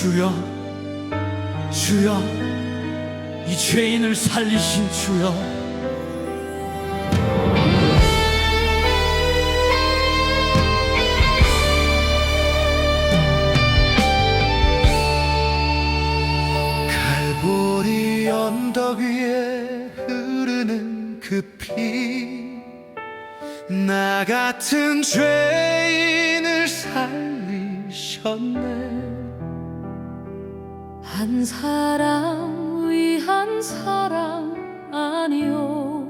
주여, 주여, 이 죄인을 살리신 주여. 갈보리 언덕 위에 흐르는 그 피, 나 같은 죄인을 살리셨네. 한 사람 위한 사랑 아니요,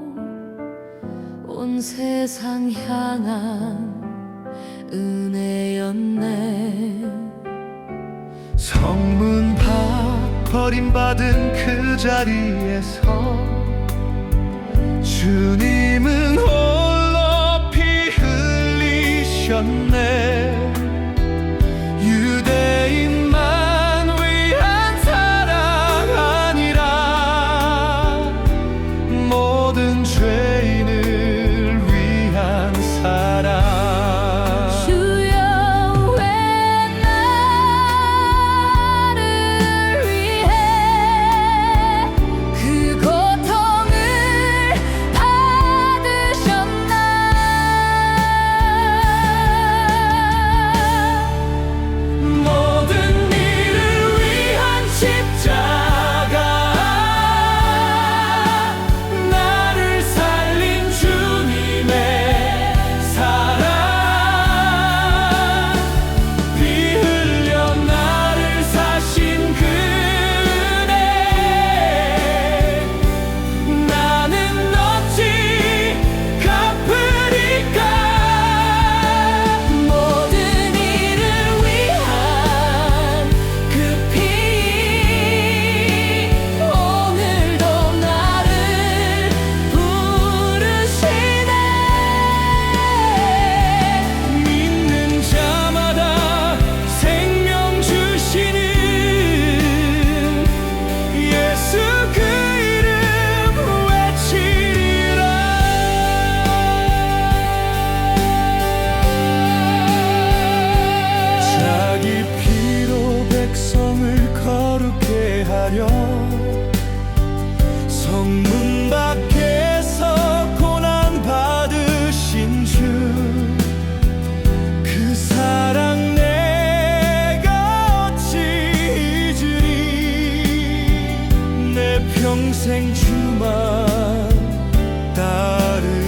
온 세상 향한 은혜였네. 성문 밖 버림받은 그 자리에서 주님은 홀로 피 흘리셨네. 유대인만 위한 사랑 아니라 모든 죄인을 위한 사랑. 성문 밖에서 고난 받으신 주, 그 사랑 내가 어찌 잊으리. 내 평생 주만 따르리.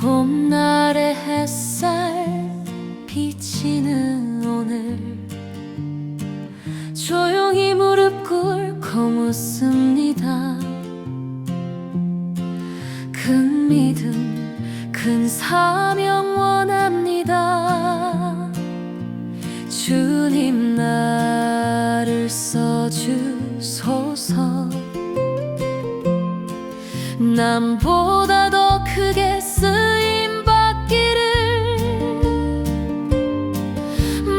봄날의 햇살 비치는 오늘, 조용히 무릎 꿇 묻습니다. 큰 믿음, 큰 사명 원합니다. 주님 나를 써주소서. 남보다 더 크게 쓰임 받기를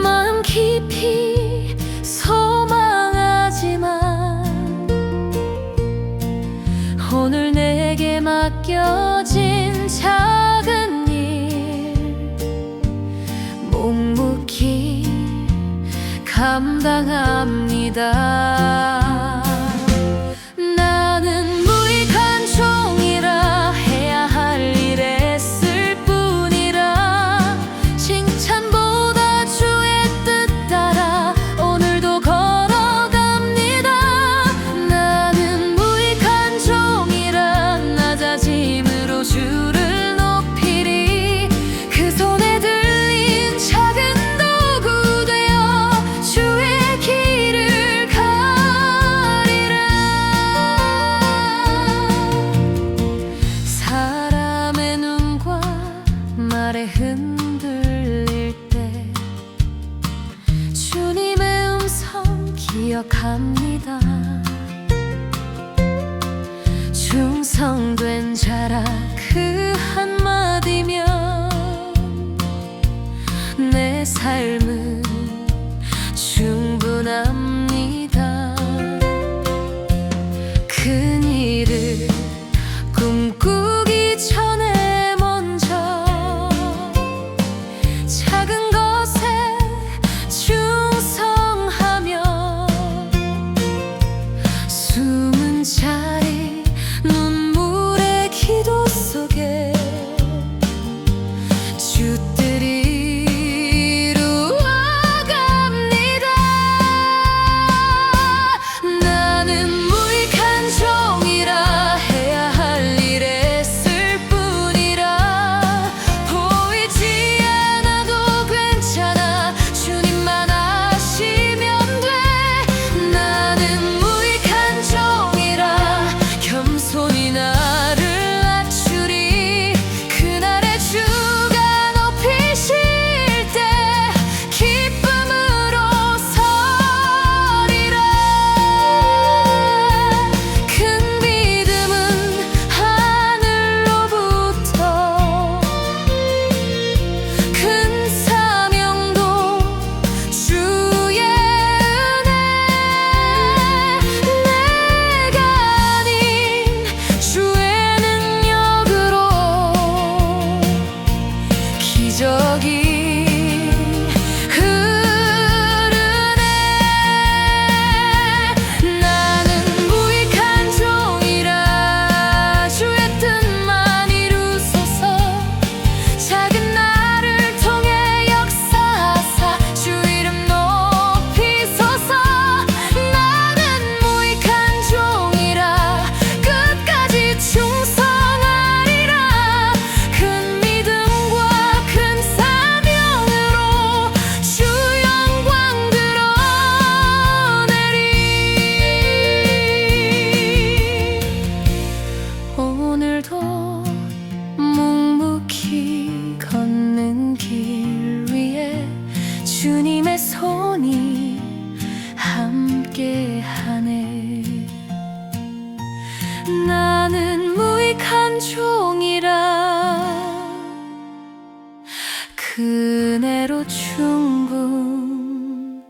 마음 깊이 소망하지만 오늘 내게 맡겨진 작은 일 묵묵히 감당합니다. 나는 무익한 종이라 해야 할 일 했을 뿐이라 칭찬보다 주의 뜻 따라 오늘도 걸어갑니다. 나는 무익한 종이라 낮아짐으로 주를 높이리. 그 손에 들린 작은 도구 되어 주의 길을 가리라. 사람의 눈과 말에 흔들릴 때 주님의 음성 기억합니다. 충성된 자라 그 한마디면 내 삶은 충분합니다. 큰 일을 꿈꾸기 전에 먼저 작은 것에 충성하며 숨은 자리 눈물의 기도 속에 주 뜻이 이루어갑니다. 나는 무익한 종이라 해야 할 일 했을 뿐이라 보이지 않아도 괜찮아. 주님만 하시면 돼. 나는 무익한 종이라 겸손히 나를 낮추리. 그날에 주가 높이실 때 기쁨으로 서리라. 큰 믿음은 하늘로부터 큰 사명도 주의 은혜. 내가 아닌 주의 능력으로 기적이 흐르네. 나는 무익한 종이라 주의 뜻만 이루소서. 작은 나를 통해 역사하사 주 이름 높이소서. 나는 무익한 종이라 끝까지 충성하리라. 큰 믿음과 큰 사명으로 주 영광 드러내리. 오늘도 묵묵히 걷는 길 위에 주님의 손이 함께하네. 나는 무익한 종이라 그네로 충분합니다.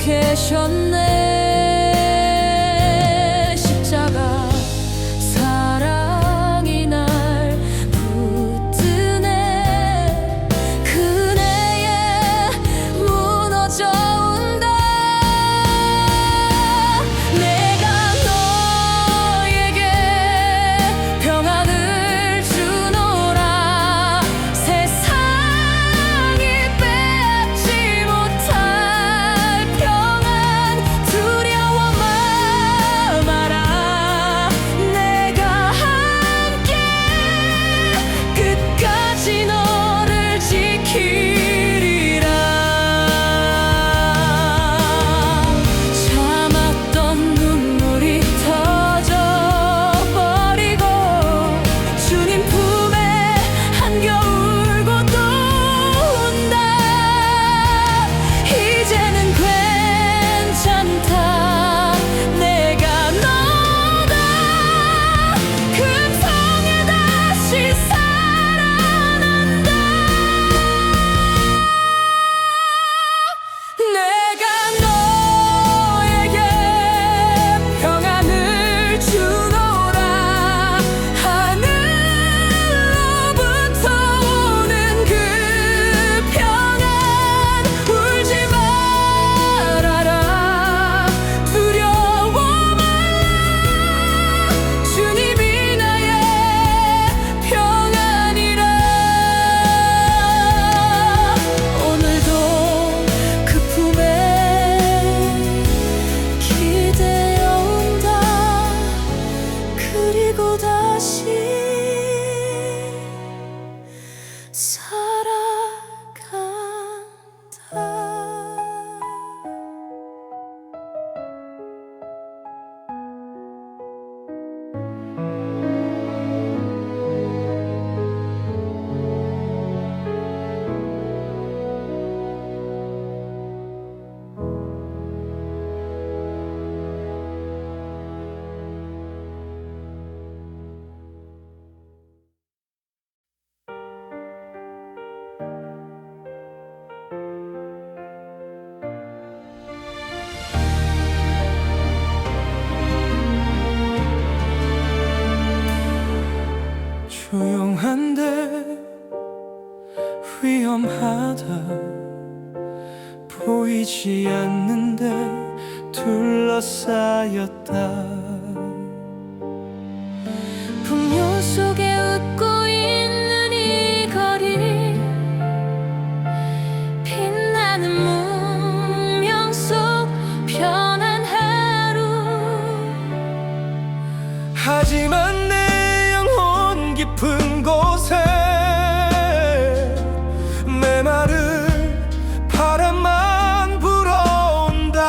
계셨네. 십자가 사랑이 날 붙드네. 그네에 무너져 온다. 내가 너에게 평안을 주노라. 세상이 빼앗지 못할 평안. 두려워 마라. 내가 함께 끝까지 너를 지키리라. 참았던 눈물이 터져버리고 주님 품에 안겨 울고 또 운다. 이제는 괜찮다. 내가 너다. 금성에 다시 살아난다. 내가 너에게 평안을 주노라. 하늘로부터 오는 그 평안. 울지 말아라. 두려워 마라. 주님이 나의 평안이라. 오늘도 그 품에 기대어 온다. 그리고 다시 살아간다. 조용한데 위험하다. 보이지 않는데 둘러싸였다. 풍요 속에 웃고 있는 이 거리. 빛나는 문명 속 편한 하루. 하지만 내 영혼 깊은 곳에 메마른 바람만 불어온다.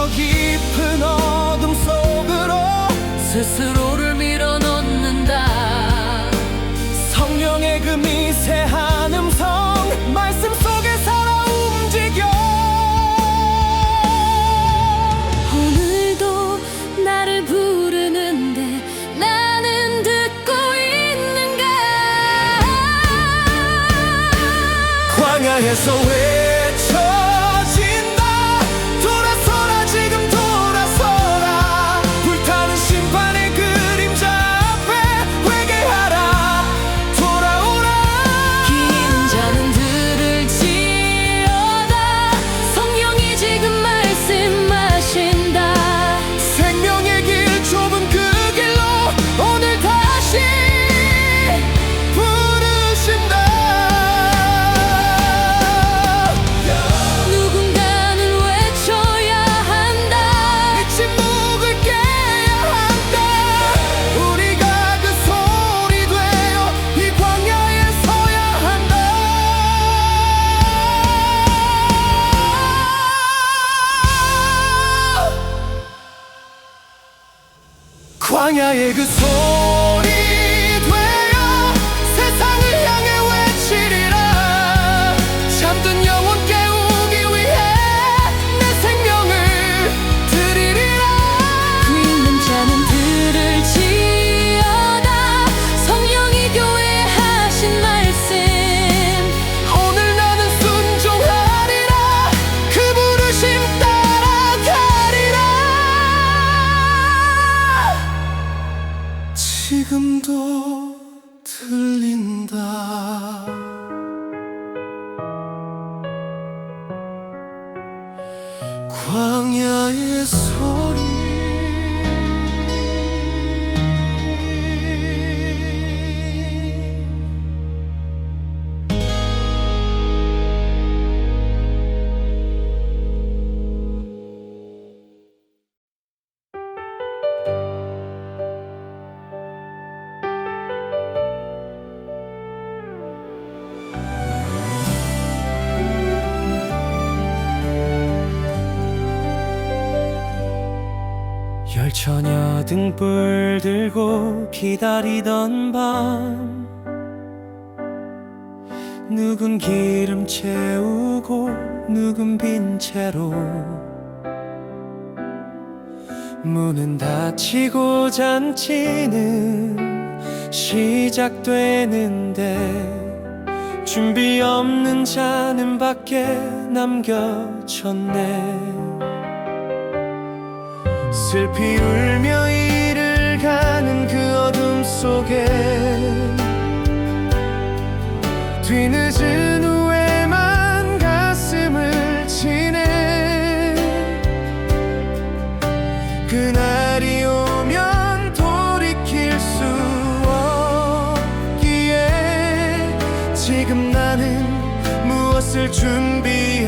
저 깊은 어둠 속으로 스스로를 밀어넣는다. 성령의 그 미세한 음성 말씀 속에 살아 움직여. 오늘도 나를 부르는데 나는 듣고 있는가. 광야에서 외쳐진다. 돌아서라 지금 돌아서라. 불타는 심판의 그림자 앞에 회개하라. 돌아오라. 긴 자는 들을지어다. 성령이 지금 말씀하신다. 생명의 길 좁은 그 길로 오늘 다시 부르신다. 누군가는 외쳐야 한다. 이 침묵을 깨야 한다. 우리가 그 소리 되어 이 광야에 서야 한다. 광야의 그 소리 되어 세상을 향해 외치리라. 잠든 영혼 깨우기 위해 내 생명을 드리리라. 그 있는 자는 들을지어다. 성령이 교회에 하신 말씀. 오늘 나는 순종하리라. 그 부르심 따라가리라. 지금도 들린다. 광야의 소리. 열처녀 등불 들고 기다리던 밤. 누군 기름 채우고 누군 빈 채로. 문은 닫히고 잔치는 시작되는데 준비 없는 자는 밖에 남겨졌네. 슬피 울며 이를 가는 그 어둠 속에 뒤늦은 후에만 가슴을 치네. 그날이 오면 돌이킬 수 없기에 지금 나는 무엇을 준비하는가.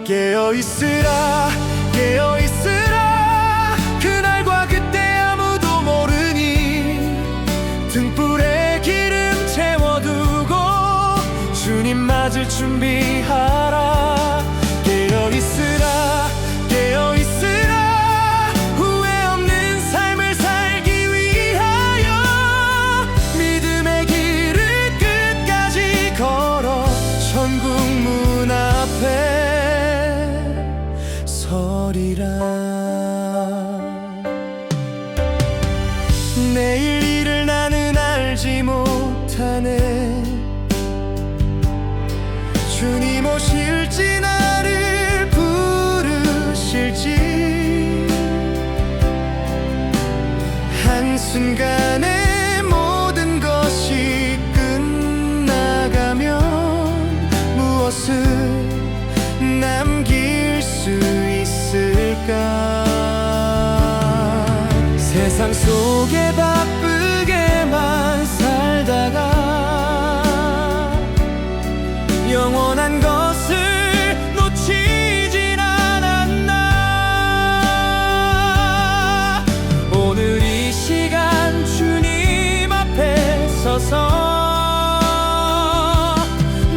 깨어있으라 깨어있으라. 그날과 그때 아무도 모르니 등불에 기름 채워두고 주님 맞을 준비하라. 깨어있으라 깨어있으라. 후회 없는 삶을 살기 위하여 믿음의 길을 끝까지 걸어 천국 문 앞에 서리라. 내일 일을 나는 알지 못하네. 주님 오실지 나를 부르실지. 한순간에 모든 것이 끝나가면 무엇을 남길 수 있을까. 세상 속에 바쁘게만 살다가 영원한 것을 놓치진 않았나. 오늘 이 시간 주님 앞에 서서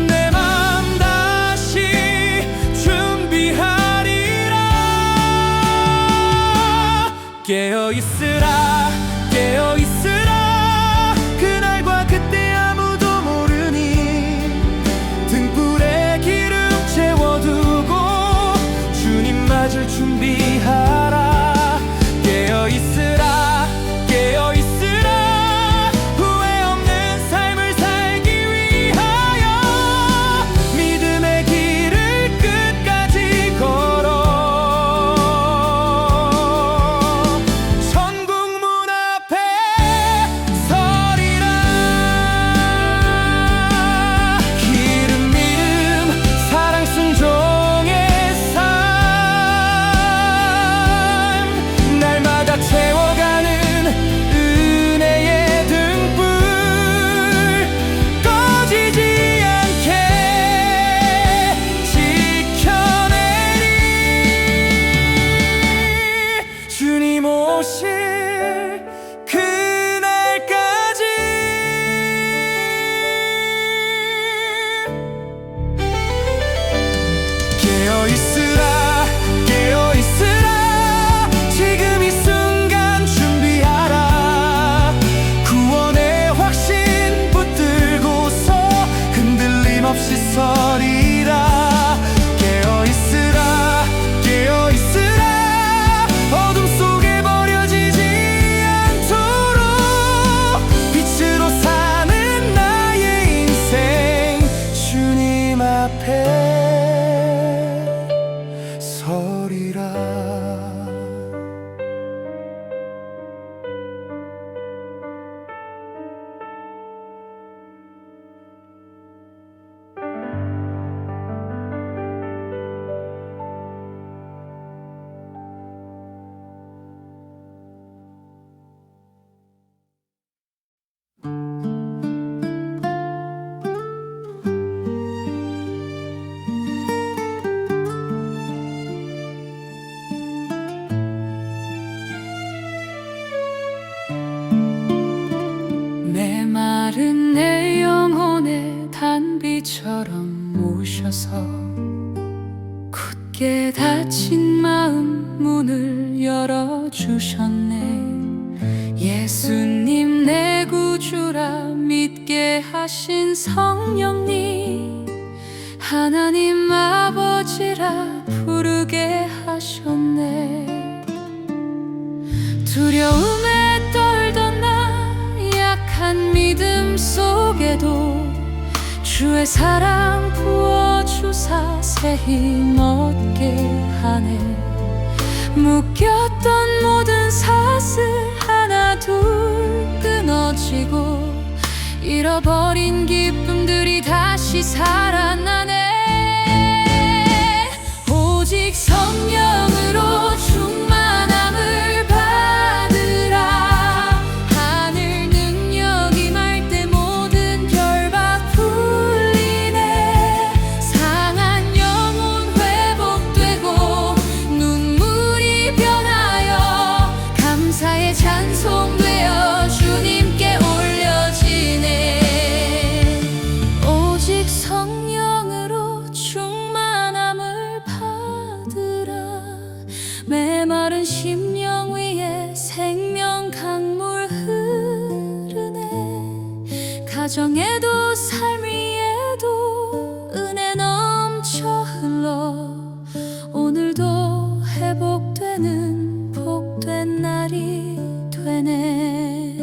내 맘 다시 굳게 닫힌 마음 문을 열어주셨네. 예수님 내 구주라 믿게 하신 성령님, 하나님 아버지라 부르게 하셨네. 두려움에 떨던 나 약한 믿음 속에도 주의 사랑 부어주사 새 힘 얻게 하네. 묶였던 모든 사슬 하나 둘 끊어지고 잃어버린 기쁨들이 다시 살아나네. 오직 성령으로 충만함을 받으라. 하늘 능력 임할 때 모든 결박 풀리네. 상한 영혼 회복되고 눈물이 변하여 감사의 찬송되어 주님께 올려지네. 오직 성령으로 충만함을 받으라. 메마른 심령 위에 생명 강물 흐르네. 가정에도 삶 위에도 은혜 넘쳐 흘러 오늘도 회복되는 복된 날이 되네.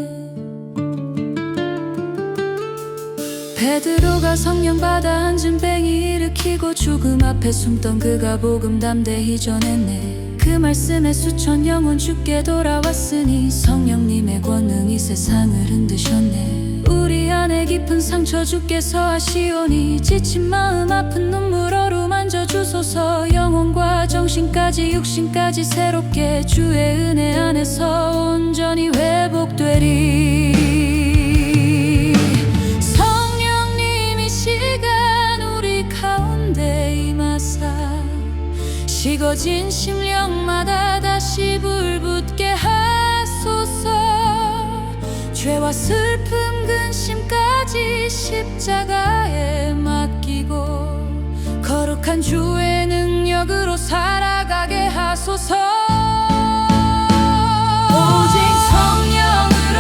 베드로가 성령 받아 한증뱅이 일으키고 죽음 앞에 숨던 그가 복음 담대히 전했네. 그 말씀에 수천 영혼 주께 돌아왔으니 성령님의 권능이 세상을 흔드셨네. 우리 안에 깊은 상처 주께서 하시오니 지친 마음 아픈 눈물 어루만져 주소서. 영혼과 정신까지 육신까지 새롭게 주의 은혜 안에서 온전히 회복되리. 성령님 이 시간 우리 가운데 임하사 식어진 심령마다 다시 불붙게 하소서. 죄와 슬픔 근심까지 십자가에 맡기고 거룩한 주의 능력으로 살아가게 하소서. 오직 성령으로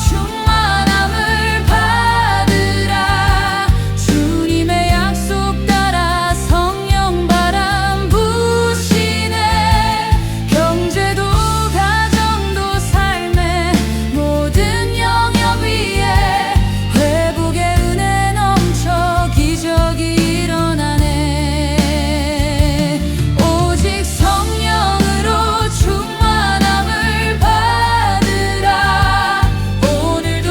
충만함을 받으라. 주님의 약속 따라 성령 바람 부시네. 경제도 가정도 삶의 모든 영역 위에 회복의 은혜 넘쳐 기적이 일어나네. 오직 성령으로 충만함을 받으라. 오늘도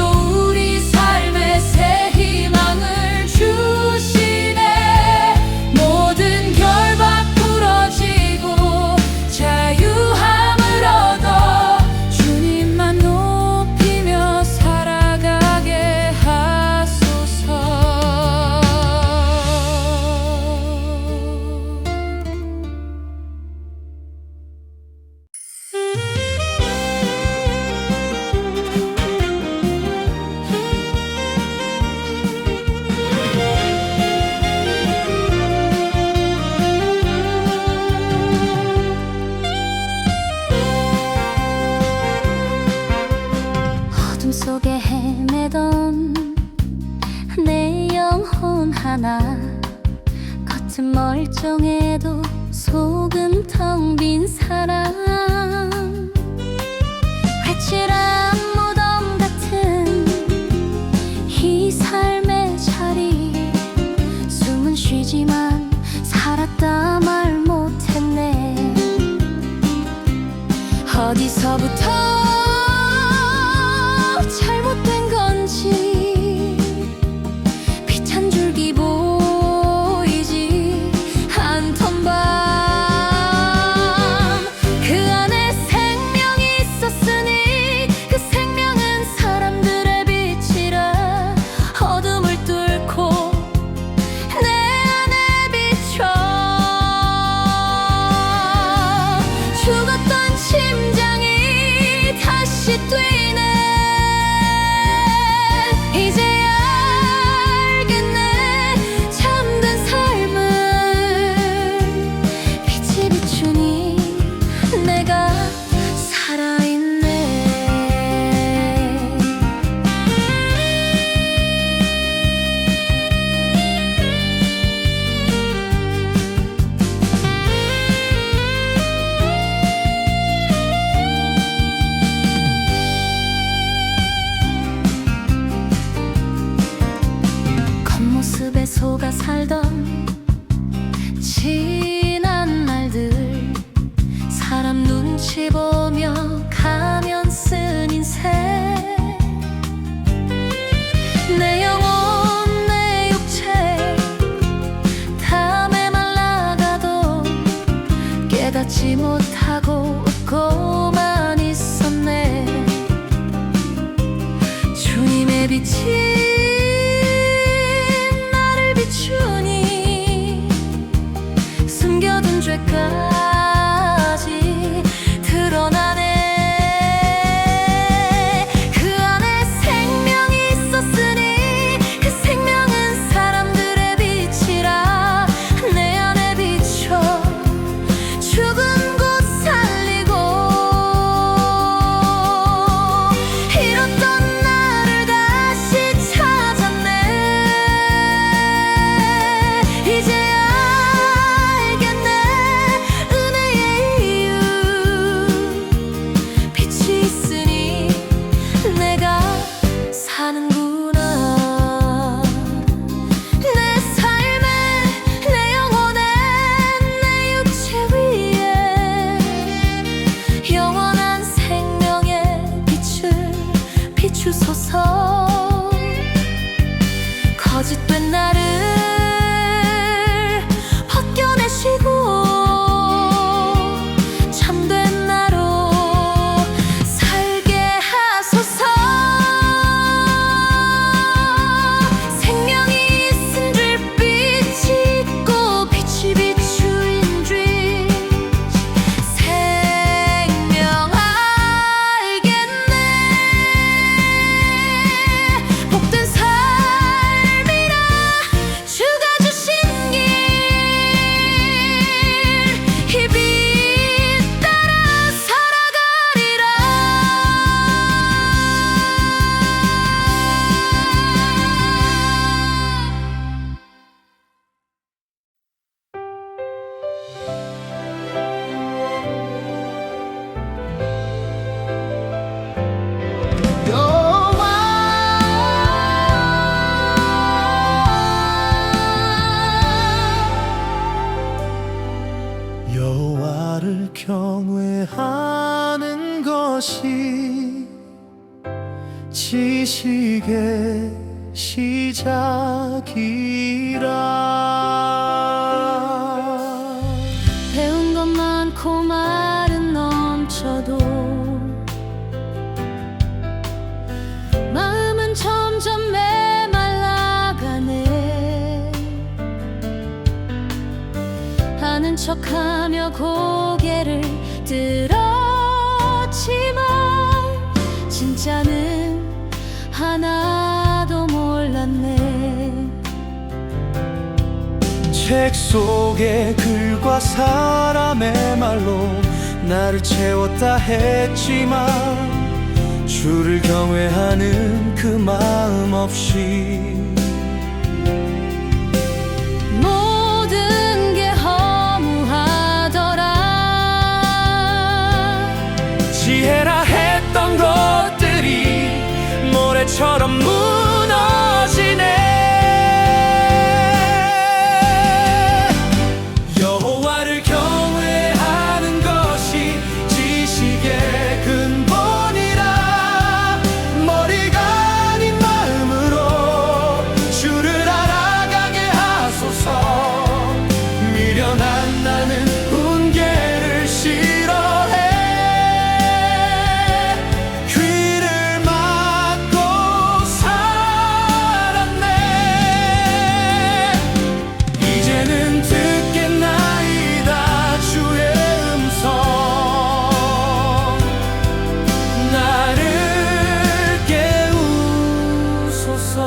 우리 삶에 새 희망을 주시네. 모든 결박 부러지고 자유함을 얻어 주님만 높이며 살아가게 하소서. 어둠 속에 헤매던 내 영혼 하나, 겉은 멀쩡해도 속은 텅 빈 사람. 회칠한 무덤 같은 이 삶의 자리, 숨은 쉬지만 살았다 말 못했네. 어디서부터 잘못된 건지 빛 한 줄기 보이지 않던 밤, 그 안에 생명이 있었으니 그 생명은 사람들의 빛이라. 어둠을 뚫고 내 안에 비춰 죽었던 심장이 깨닫지 못하고 웃고만 있었네. 주님의 빛이 나를 비추니 숨겨둔 죄까지 드러나네. 그 안에 생명이 있었으니 그 생명은 사람들의 빛이라. 내 안에 비춰 죽은 곳 살리고 잃었던 나를 다시 찾았네. 이제야 알겠네 은혜의 이유. 빛이 있으니 내가 사는구나. 내 삶에 내 영혼에 내 육체 위에 영원한 생명의 빛을 비추소서. 거짓된 나를 벗겨내시고 참된 나로 살게 하소서. 생명이 있은 줄 빛이 있고 빛이 비추인 줄 생명 알겠네. 복된 삶이라 주가 주신 길. 이 빛 따라 살아가리라. 여호와를 경외하는 것이 지식의 시작이라. 배운 것 많고 말은 넘쳐도 마음은 점점 메말라가네. 아는 척하며 고개를 들었지만 진짜는 하나도 몰랐네. 책 속의 글과 사람의 말로 나를 채웠다 했지만 주를 경외하는 그 마음 없이 모든 게 허무하더라. 지혜라 했던 것들이 모래처럼 무너지네. 여호와를 경외하는 것이 지식의 근본이라. 머리가 아닌 마음으로 주를 알아가게 하소서. 미련한 나는 훈계를 싫어해. 귀를 막고 살았네. 이제는 듣겠나이다 주의 음성. 나를 깨우소서.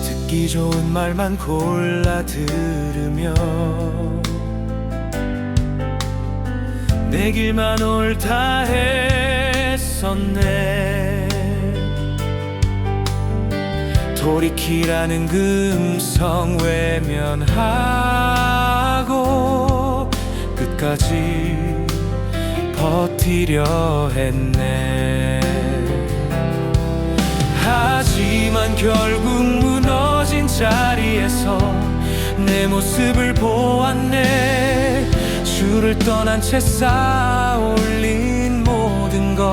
듣기 좋은 말만 골라 들으며 내 길만 옳다 했었네. 돌이키라는 그 음성 외면하고 끝까지 버티려 했네. 하지만 결국 무너진 자리에서 내 모습을 보았네. 주를 떠난 채 쌓아올린 모든 것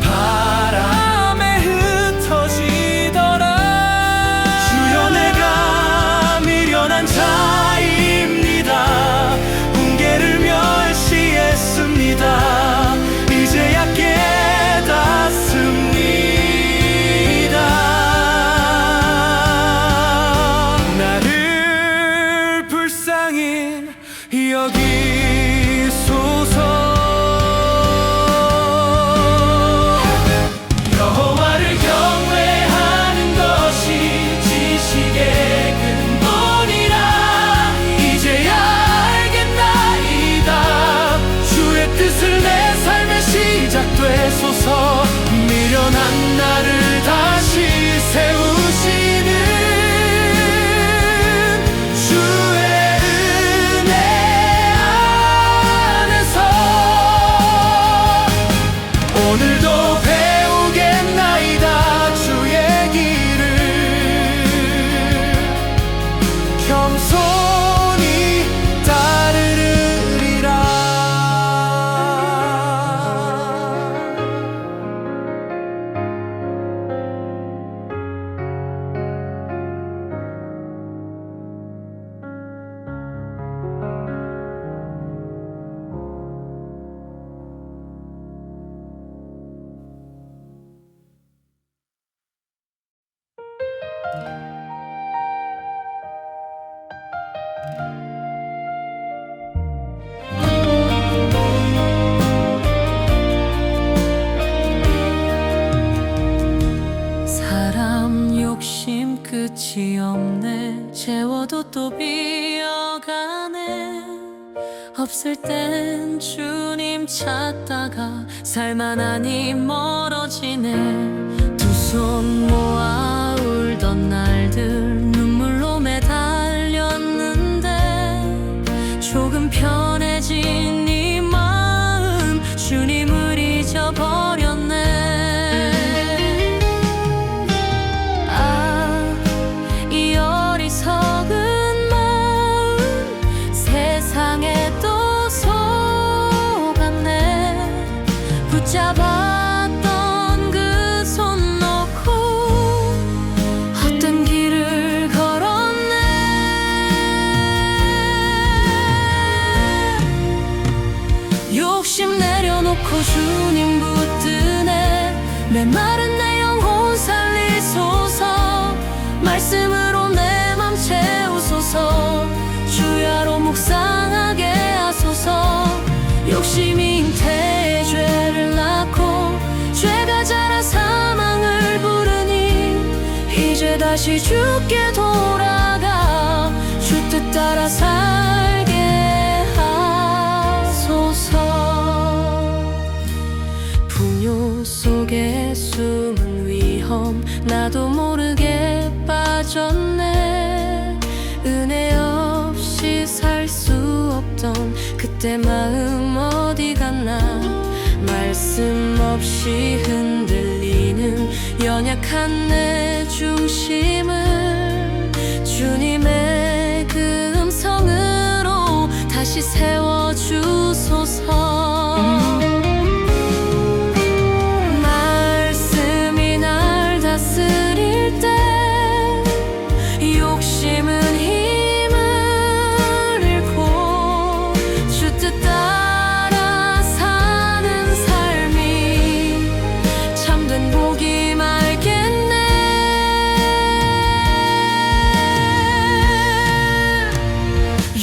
바람에 흩어지더라. 주여 내가 끝이 없네. 채워도 또 비어가네. 없을 땐 주님 찾다가 살만하니 멀어지네. 두 손 모아 울던 날들 눈물로 매달렸는데 조금 편해진 이 마음 주님을 잊어버렸네. 이 어리석은 마음 세상에 또 속았네. 붙잡았던 그 손 놓고 헛된 길을 걸었네. 욕심 내려놓고 주님 붙드네. 메마른 내 영혼 살리소서. 말씀으로 내 맘 채우소서. 주야로 묵상하게 하소서. 욕심이 잉태의 죄를 낳고 죄가 자라 사망을 부르니 이제 다시 주께 돌아가 주 뜻 따라 살게 하소서. 분요 속에 숨은 위험 나도 모르게 빠졌네. 은혜 없이 살 수 없던 그때 마음 어디 갔나. 말씀 없이 흔들리는 연약한 내 중심을 주님의 그 음성으로 다시 세워주소서. 말씀이 날 다스릴 때 욕심은 힘을 잃고 주 뜻 따라 사는 삶이 참된 복임 알겠네.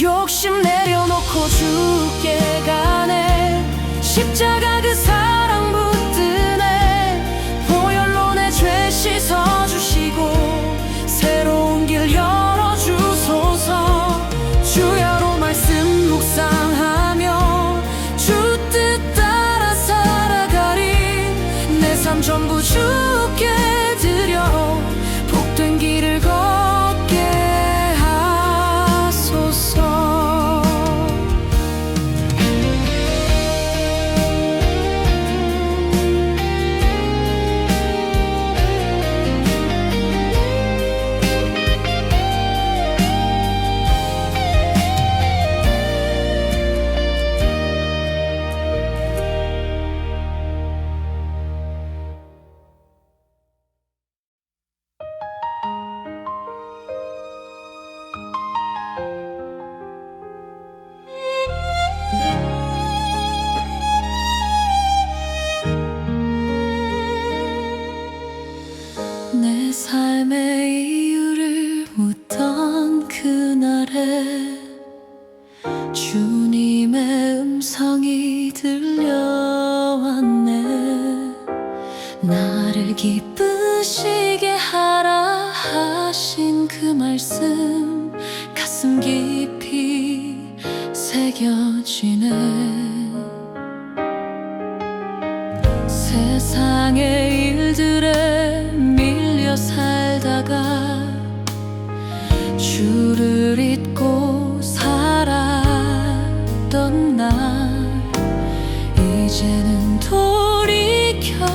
욕심 내려놓고 주께 가네. 십자가 그 사랑 붙드네. 보혈로 내 죄 씻어주시고 새로운 길 열어주소서. 주야로 말씀 묵상하며 주 뜻 따라 살아가리. 내 삶 전부 주께 드려 복된 길을 걷게 하소서. 내 삶의 이유를 묻던 그날에 주님의 음성이 들려왔네. 나를 기쁘시게 하라 하신 그 말씀 가슴 깊이 새겨지네. 세상의 일들에 밀려 살다가 주를 잊고 살았던 날 이제는 돌이켜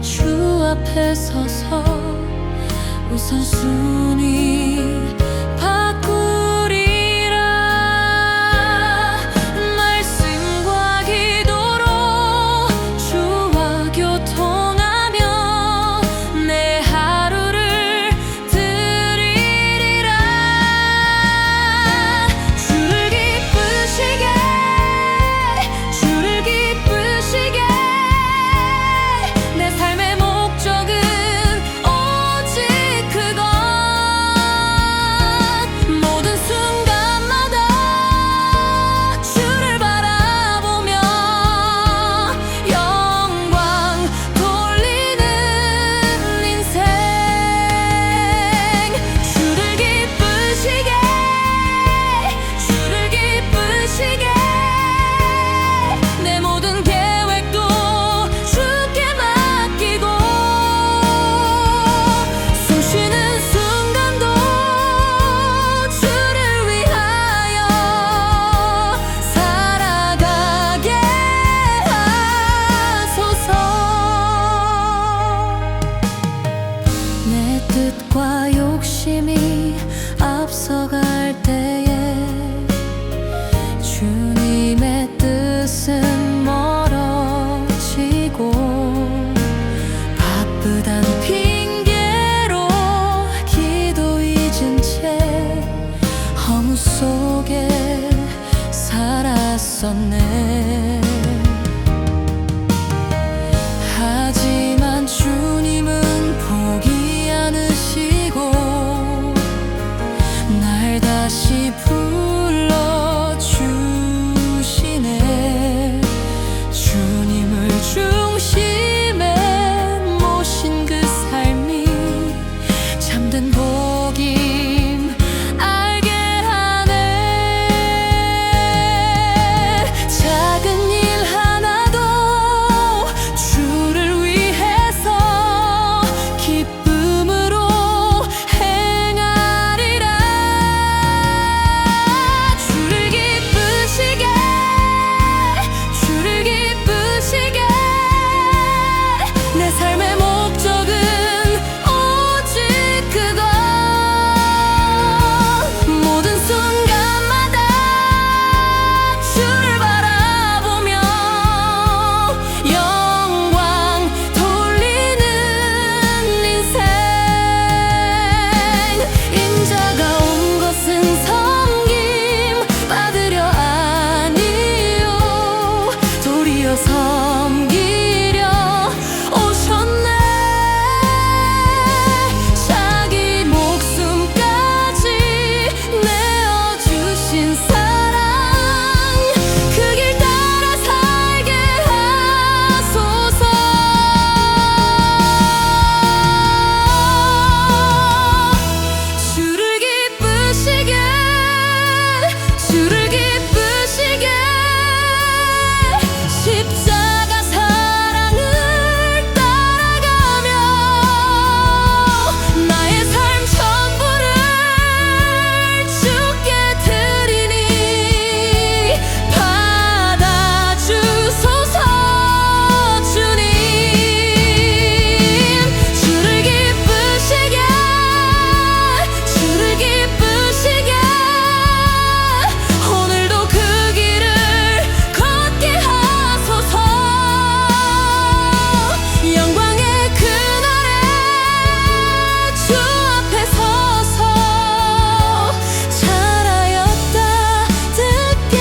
주 앞에 서서 우선순위 바꾸리라. 말씀과 기도로 주와 교통하며 내 하루를 드리리라. 주를 기쁘시게 주를 기쁘시게 내 삶의 목적은 오직 그것. 없었네. 하지만 주님은 포기 않으시고 날 다시 불러주시네. 주님을 중심에 모신 그 삶이 참된 복임 알게 하네. 작은 일 하나도 주를 위해서 기쁨으로 행하리라. 주를 기쁘시게, 주를 기쁘시게. 내 삶의 목적은 오직 그것. 모든 순간마다 주를 바라보며 영광 돌리는 인생. 인자가 온 것은 섬김 받으려 아니요 도리어 섬기려 오셨네. 자기 목숨까지 내어주신 사랑 그 길 따라 살게 하소서. 주를 기쁘시게, 주를 기쁘시게. 십자가 사랑을 따라가며 나의 삶 전부를 주께 드리니 받아주소서. 주님 주를 기쁘시게, 주를 기쁘시게. 오늘도 그 길을 걷게 하소서. 영광의 그날에 주 앞에 서서 잘하였다 듣게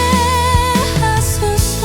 하소서.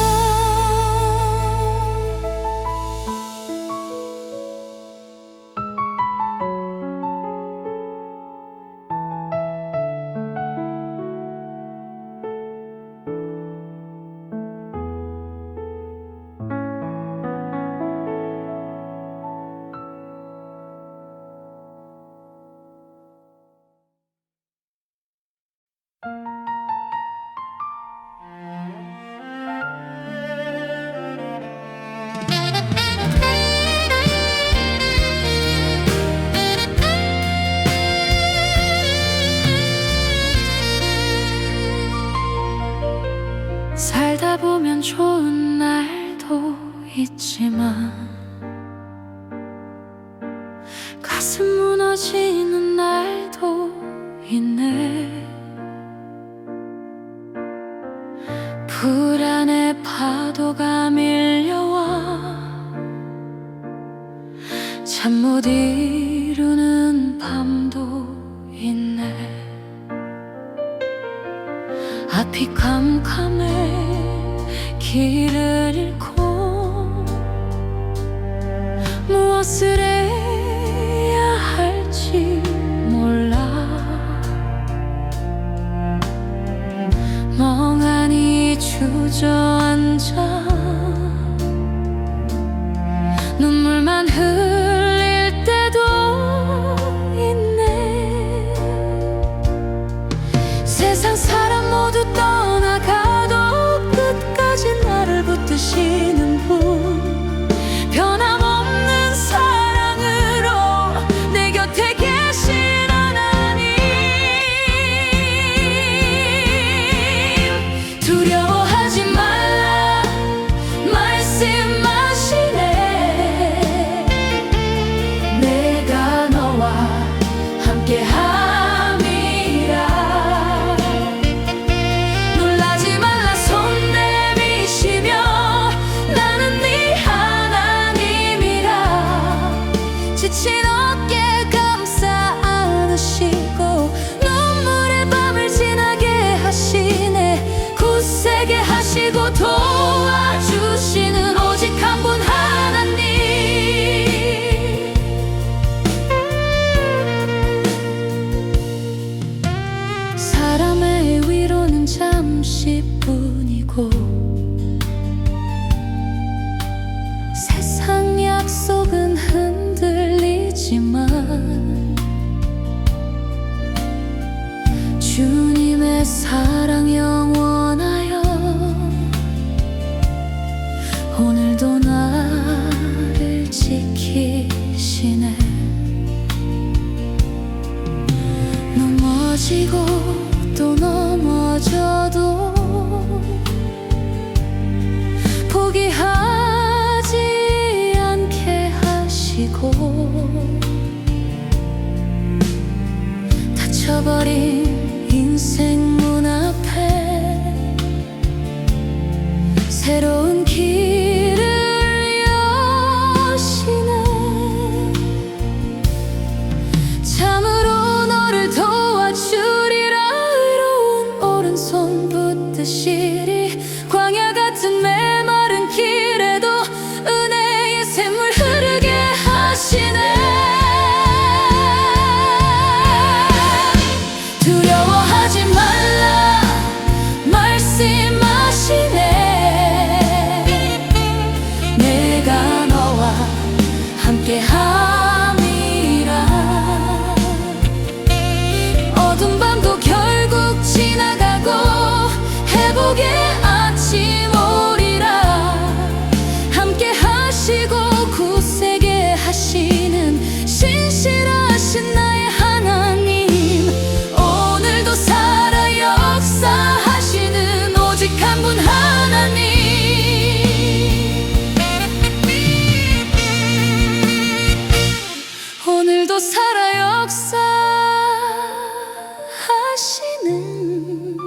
살다 보면 좋은 날도 있지만 가슴 무너지는 날도 있네. 불안의 파도가 밀려와 잠 못 이루는 밤도 있네. 앞이 캄캄해 길을 잃고 무엇을 해야 할지 몰라. 멍하니 주저앉아 눈물만 흘릴 때도 있네. 세상 사람 모두 떠나가도 끝까지 나를 붙드시는 분, 변함없는 사랑으로 내 곁에 계신 하나님. 두려워하지 말라. 도와주시는 오직 한 분 하나님. 사람의 위로는 잠시뿐이고 세상 약속은 흔들리지만 주님의 사랑 영원하여 오늘도 나를 지키시네. 넘어지고 또 넘어져도 포기하지 않게 하시고 닫혀버린 인생 문 앞에 새로운 길을 여시네. 참으로 너를 도와주리라. 의로운 오른손 붙드시리. 광야 같은 메마른 길에도 은혜의 샘물 흐르게 하시네. 두려워하지 말라 말씀하시네. 내가 너와 함께함이라. 어두운 밤도 결국 지나가고 회복의 아침 오리라. 함께 하시고 굳세게 하시는 신실하신 나의 하나님. 오늘도 살아 역사하시는 오직 한 분 하나님. 오늘도 살아 역사하시는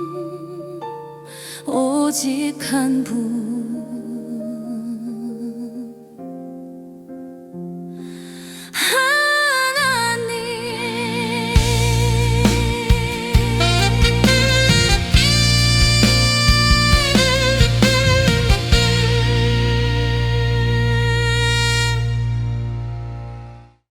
오직 한 분